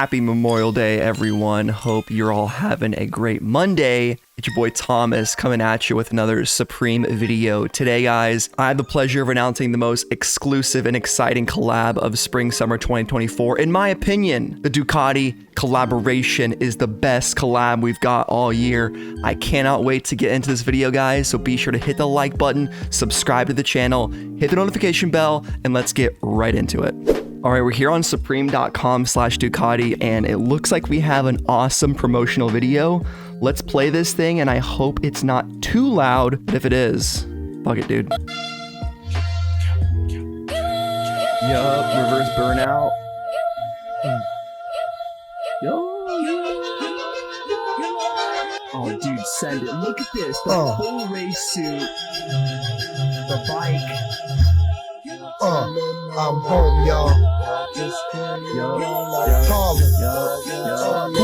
Happy Memorial Day, everyone. Hope you're all having a great Monday. It's your boy Thomas coming at you with another Supreme video. Today, guys, I have the pleasure of announcing the most exclusive and exciting collab of Spring/Summer 2024. In my opinion, the Ducati collaboration is the best collab we've got all year. I cannot wait to get into this video, guys, so be sure to hit the like button, subscribe to the channel, hit the notification bell, and let's get right into it. All right, we're here on supreme.com/Ducati, and it looks like we have an awesome promotional video. Let's play this thing, and I hope it's not too loud, but if it is, fuck it, dude. Yup, reverse burnout. Oh, dude, send it. Look at this. The whole race suit. The bike. I'm home, y'all. Who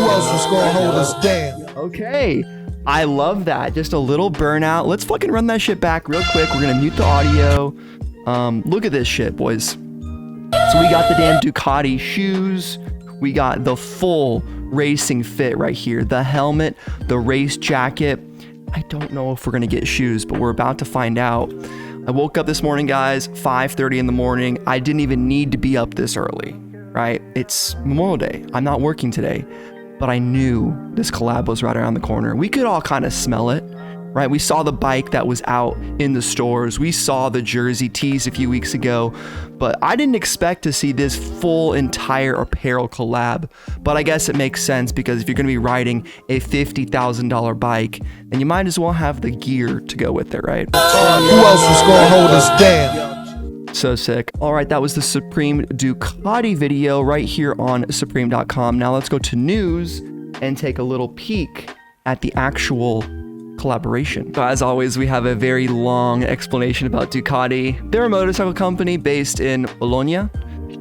else was gonna hold us down? Okay, I love that. Just a little burnout. Let's fucking run that shit back real quick. We're gonna mute the audio. Look at this shit, boys. So we got the damn Ducati shoes. We got the full racing fit right here. The helmet, the race jacket. I don't know if we're gonna get shoes, but we're about to find out. I woke up this morning, guys, 5:30 in the morning. I didn't even need to be up this early, right? It's Memorial Day. I'm not working today, but I knew this collab was right around the corner. We could all kind of smell it, right? We saw the bike that was out in the stores. We saw the jersey tease a few weeks ago, but I didn't expect to see this full entire apparel collab. But I guess it makes sense because if you're gonna be riding a $50,000 bike, then you might as well have the gear to go with it, right? Who else was gonna hold us down? So sick. All right, that was the Supreme Ducati video right here on supreme.com. Now let's go to news and take a little peek at the actual collaboration. So as always, we have a very long explanation about Ducati. They're a motorcycle company based in Bologna,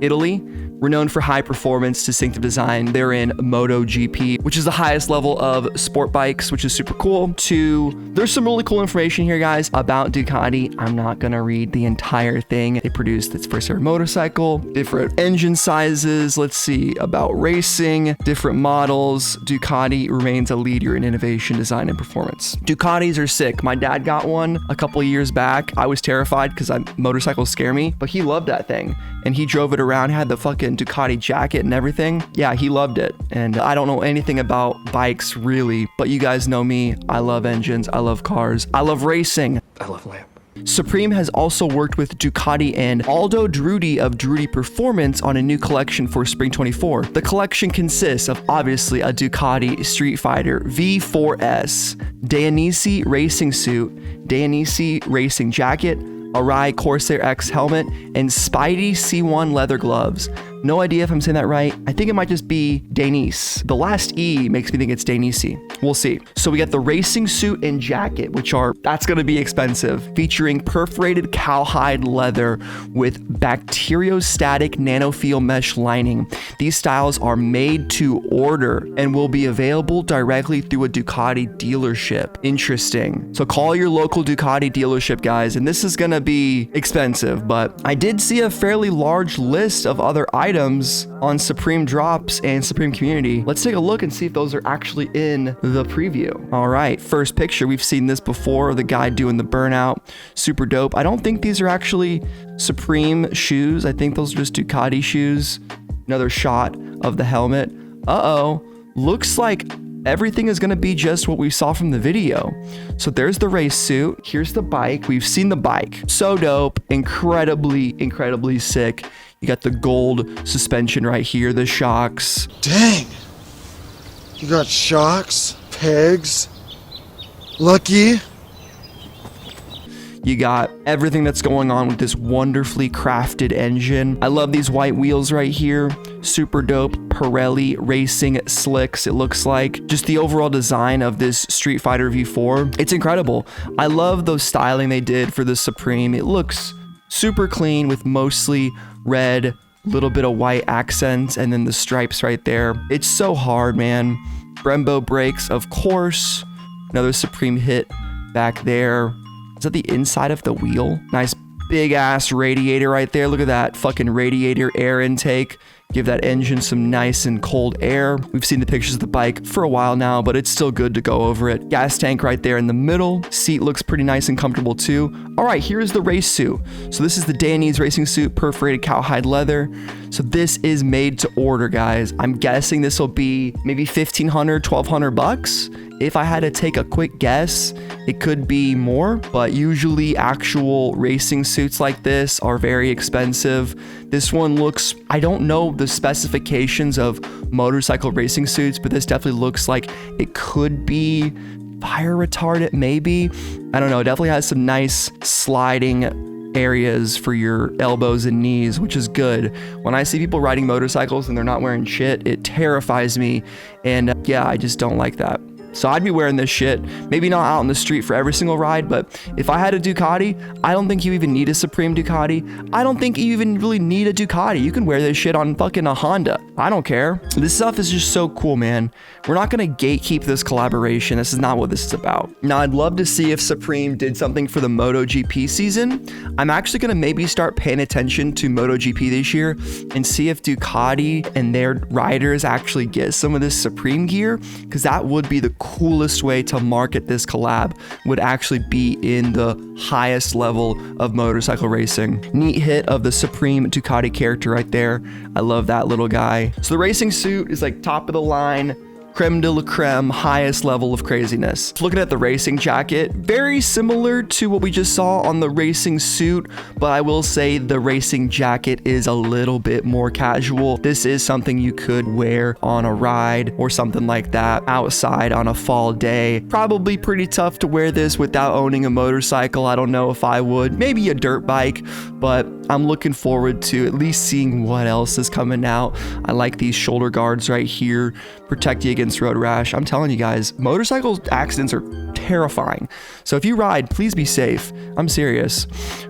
Italy. Renowned for high performance, distinctive design. They're in MotoGP, which is the highest level of sport bikes, which is super cool. There's some really cool information here, guys, about Ducati. I'm not gonna read the entire thing. They produced its first ever motorcycle, different engine sizes. Let's see, about racing, different models. Ducati remains a leader in innovation, design, and performance. Ducatis are sick. My dad got one a couple of years back. I was terrified because motorcycles scare me, but he loved that thing. And he drove it around, had the fucking Ducati jacket and everything. Yeah, he loved it. And I don't know anything about bikes really, but you guys know me. I love engines, I love cars, I love racing, I love lamp. Supreme has also worked with Ducati and Aldo Drudy of Drudy Performance on a new collection for Spring 24. The collection consists of obviously a Ducati Street Fighter V4S, Dainese racing suit, Dainese racing jacket, Arai Corsair X helmet, and Spidey C1 leather gloves. No idea if I'm saying that right. I think it might just be Dainese. The last E makes me think it's Dainese. We'll see. So we got the racing suit and jacket, that's gonna be expensive, featuring perforated cowhide leather with bacteriostatic nanofeel mesh lining. These styles are made to order and will be available directly through a Ducati dealership. Interesting. So call your local Ducati dealership, guys, and this is gonna be expensive, but I did see a fairly large list of other items on Supreme Drops and Supreme Community. Let's take a look and see if those are actually in the preview. All right, first picture. We've seen this before, the guy doing the burnout. Super dope. I don't think these are actually Supreme shoes. I think those are just Ducati shoes. Another shot of the helmet. Uh-oh. Looks like everything is gonna be just what we saw from the video. So there's the race suit. Here's the bike. We've seen the bike. So dope. Incredibly, incredibly sick. You got the gold suspension right here, the shocks. Dang! You got shocks, pegs. Lucky. You got everything that's going on with this wonderfully crafted engine. I love these white wheels right here. Super dope. Pirelli racing slicks, it looks like. Just the overall design of this Street Fighter V4. It's incredible. I love the styling they did for the Supreme. It looks super clean with mostly red, little bit of white accents, and then the stripes right there. It's so hard, man. Brembo brakes, of course. Another Supreme hit back there. Is that the inside of the wheel? Nice big ass radiator right there. Look at that fucking radiator air intake. give that engine some nice and cold air. We've seen the pictures of the bike for a while now, but it's still good to go over it. Gas tank right there in the middle. Seat looks pretty nice and comfortable too. All right, here's the race suit. So this is the Danny's racing suit, perforated cowhide leather. So this is made to order, guys. I'm guessing this will be maybe $1,500, $1,200. If I had to take a quick guess, it could be more, but usually actual racing suits like this are very expensive. This one looks, I don't know the specifications of motorcycle racing suits, but this definitely looks like it could be fire retardant, maybe. I don't know, it definitely has some nice sliding areas for your elbows and knees, which is good. When I see people riding motorcycles and they're not wearing shit, it terrifies me. And yeah, I just don't like that. So I'd be wearing this shit, maybe not out on the street for every single ride, but if I had a Ducati, I don't think you even need a Supreme Ducati. I don't think you even really need a Ducati. You can wear this shit on fucking a Honda. I don't care. This stuff is just so cool, man. We're not gonna gatekeep this collaboration. This is not what this is about. Now, I'd love to see if Supreme did something for the MotoGP season. I'm actually gonna maybe start paying attention to MotoGP this year and see if Ducati and their riders actually get some of this Supreme gear, because that would be the coolest way to market this collab, would actually be in the highest level of motorcycle racing. Neat hit of the Supreme Ducati character right there. I love that little guy. So the racing suit is like top of the line, creme de la creme, highest level of craziness. Looking at the racing jacket, very similar to what we just saw on the racing suit, but I will say the racing jacket is a little bit more casual. This is something you could wear on a ride or something like that outside on a fall day. Probably pretty tough to wear this without owning a motorcycle. I don't know if I would. Maybe a dirt bike, but I'm looking forward to at least seeing what else is coming out. I like these shoulder guards right here, protect you against road rash. I'm telling you guys, motorcycle accidents are terrifying. So if you ride, please be safe. I'm serious.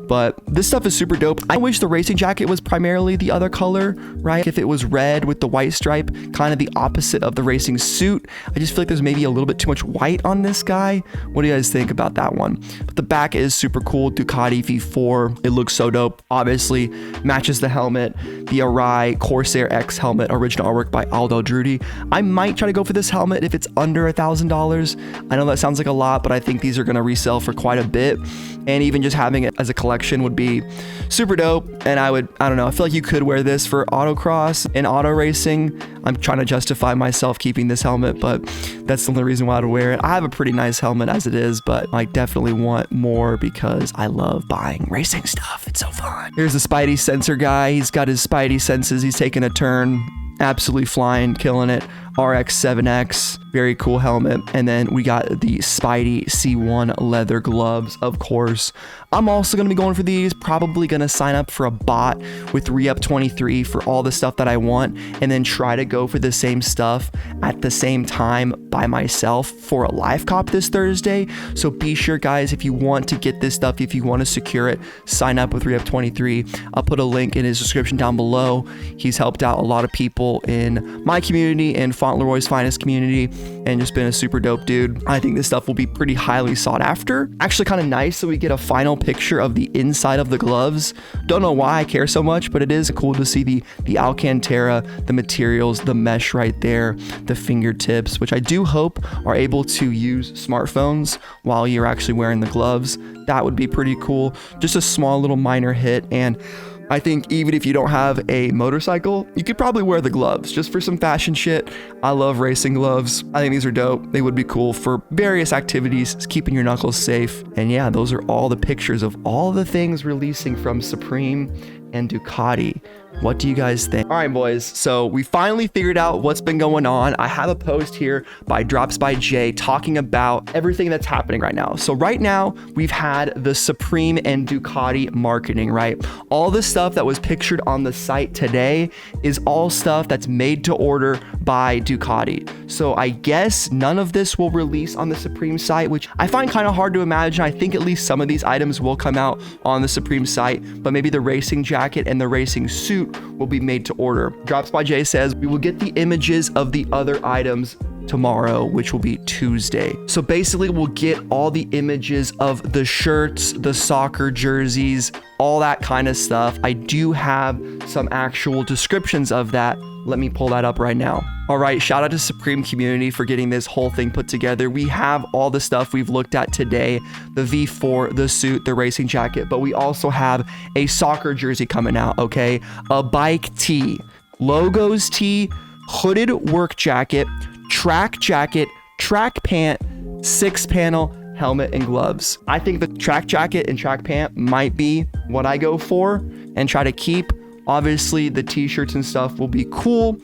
But this stuff is super dope. I wish the racing jacket was primarily the other color, right? If it was red with the white stripe, kind of the opposite of the racing suit. I just feel like there's maybe a little bit too much white on this guy. What do you guys think about that one? But the back is super cool. Ducati V4. It looks so dope. Obviously matches the helmet, the Arai Corsair X helmet, original artwork by Aldo Drudy. I might try to go for this helmet if it's under $1,000. I know that sounds like a lot, but I think these are going to resell for quite a bit. And even just having it as a collection would be super dope. And I don't know, I feel like you could wear this for autocross and auto racing. I'm trying to justify myself keeping this helmet, but that's the only reason why I'd wear it. I have a pretty nice helmet as it is, but I definitely want more because I love buying racing stuff. It's so fun. Here's the Spidey sensor guy. He's got his Spidey senses. He's taking a turn. Absolutely flying, killing it. RX-7X, very cool helmet. And then we got the Spidey C1 leather gloves, of course. I'm also going to be going for these, probably going to sign up for a bot with Re-Up23 for all the stuff that I want, and then try to go for the same stuff at the same time by myself for a live cop this Thursday. So be sure, guys, if you want to get this stuff, if you want to secure it, sign up with Re-Up23. I'll put a link in his description down below. He's helped out a lot of people in my community and Fauntleroy's finest community, and just been a super dope dude. I think this stuff will be pretty highly sought after. Actually kind of nice that we get a final picture of the inside of the gloves. Don't know why I care so much, but it is cool to see the Alcantara, the materials, the mesh right there, the fingertips, which I do hope are able to use smartphones while you're actually wearing the gloves. That would be pretty cool. Just a small little minor hit, and I think even if you don't have a motorcycle, you could probably wear the gloves just for some fashion shit. I love racing gloves. I think these are dope. They would be cool for various activities, keeping your knuckles safe. And yeah, those are all the pictures of all the things releasing from Supreme and Ducati. What do you guys think? All right, boys. So we finally figured out what's been going on. I have a post here by Drops by Jay talking about everything that's happening right now. So right now we've had the Supreme and Ducati marketing, right? All the stuff that was pictured on the site today is all stuff that's made to order by Ducati. So I guess none of this will release on the Supreme site, which I find kind of hard to imagine. I think at least some of these items will come out on the Supreme site, but maybe the racing jacket and the racing suit will be made to order. Drops by Jay says we will get the images of the other items tomorrow, which will be Tuesday. So basically we'll get all the images of the shirts, the soccer jerseys, all that kind of stuff. I do have some actual descriptions of that. Let me pull that up right now. All right, shout out to Supreme community for getting this whole thing put together. We have all the stuff we've looked at today, the V4, the suit, the racing jacket, but we also have a soccer jersey coming out, okay? A bike tee, logos tee, hooded work jacket, track pant, 6-panel helmet and gloves. I think the track jacket and track pant might be what I go for and try to keep. Obviously the t-shirts and stuff will be cool.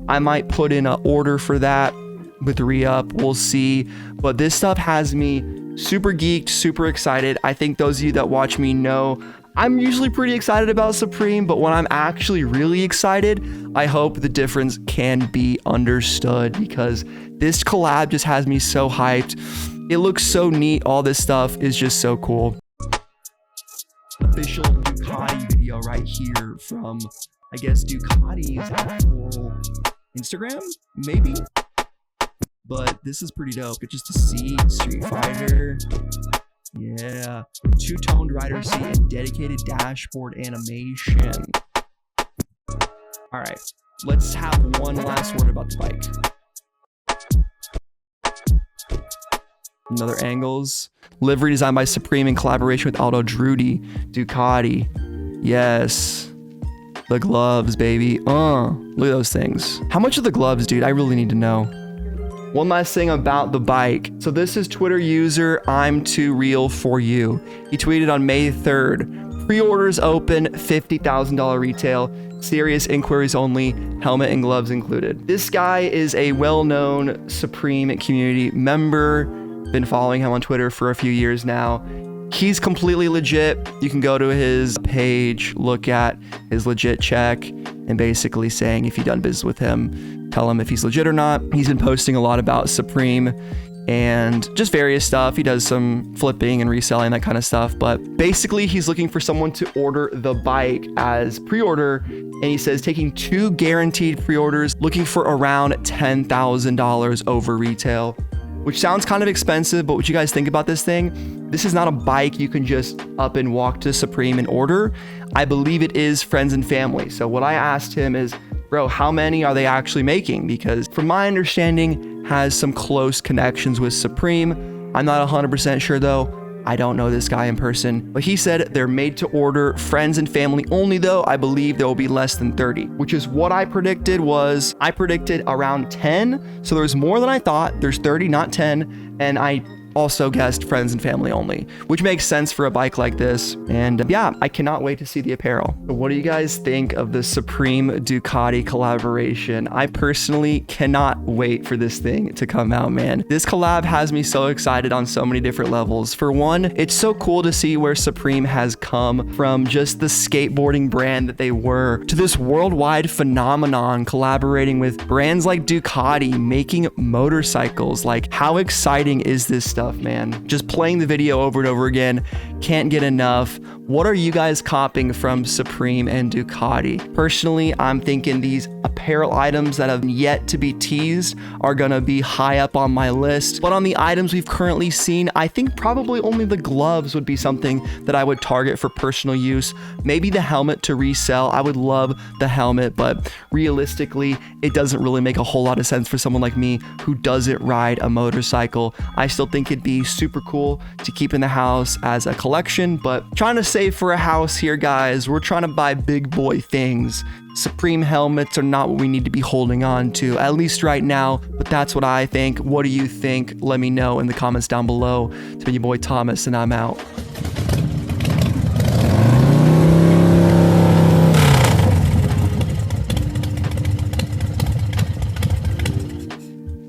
I might put in an order for that with re-up, we'll see. But this stuff has me super geeked, super excited. I think those of you that watch me know I'm usually pretty excited about Supreme, but when I'm actually really excited, I hope the difference can be understood, because this collab just has me so hyped. It looks so neat. All this stuff is just so cool. Official Ducati video right here from, I guess, Ducati's actual Instagram, maybe? But this is pretty dope. It's just a seat, Street Fighter. Yeah, two-toned rider seat and dedicated dashboard animation. All right, let's have one last word about the bike. Another angles. Livery designed by Supreme in collaboration with Aldo Drudy, Ducati. Yes. The gloves, baby. Look at those things. How much are the gloves, dude? I really need to know. One last thing about the bike. So this is Twitter user I'm Too Real For You. He tweeted on May 3rd. Pre-orders open, $50,000 retail. Serious inquiries only, helmet and gloves included. This guy is a well-known Supreme community member. Been following him on Twitter for a few years now. He's completely legit. You can go to his page, look at his legit check, and basically saying if you've done business with him, tell him if he's legit or not. He's been posting a lot about Supreme and just various stuff. He does some flipping and reselling, that kind of stuff. But basically, he's looking for someone to order the bike as pre-order. And he says taking 2 guaranteed pre-orders, looking for around $10,000 over retail, which sounds kind of expensive. But what you guys think about this thing? This is not a bike you can just up and walk to Supreme and order. I believe it is friends and family. So what I asked him is, bro, how many are they actually making? Because from my understanding, has some close connections with Supreme. I'm not 100% sure though. I don't know this guy in person, but he said they're made to order, friends and family only though. I believe there will be less than 30, which is what I predicted. I predicted around 10. So there's more than I thought. There's 30, not 10. And I also guessed friends and family only, which makes sense for a bike like this. And yeah, I cannot wait to see the apparel. What do you guys think of the Supreme Ducati collaboration? I personally cannot wait for this thing to come out, man. This collab has me so excited on so many different levels. For one, it's so cool to see where Supreme has come from just the skateboarding brand that they were to this worldwide phenomenon, collaborating with brands like Ducati, making motorcycles. Like, how exciting is this stuff, man? Just playing the video over and over again, can't get enough. What are you guys copping from Supreme and Ducati? Personally, I'm thinking these apparel items that have yet to be teased are gonna be high up on my list. But on the items we've currently seen, I think probably only the gloves would be something that I would target for personal use. Maybe the helmet to resell. I would love the helmet, but realistically, it doesn't really make a whole lot of sense for someone like me who doesn't ride a motorcycle. I still think it'd be super cool to keep in the house as a collection, but trying to save for a house here, guys. We're trying to buy big boy things. Supreme helmets are not what we need to be holding on to, at least right now, but that's what I think. What do you think? Let me know in the comments down below. It's been your boy Thomas, and I'm out.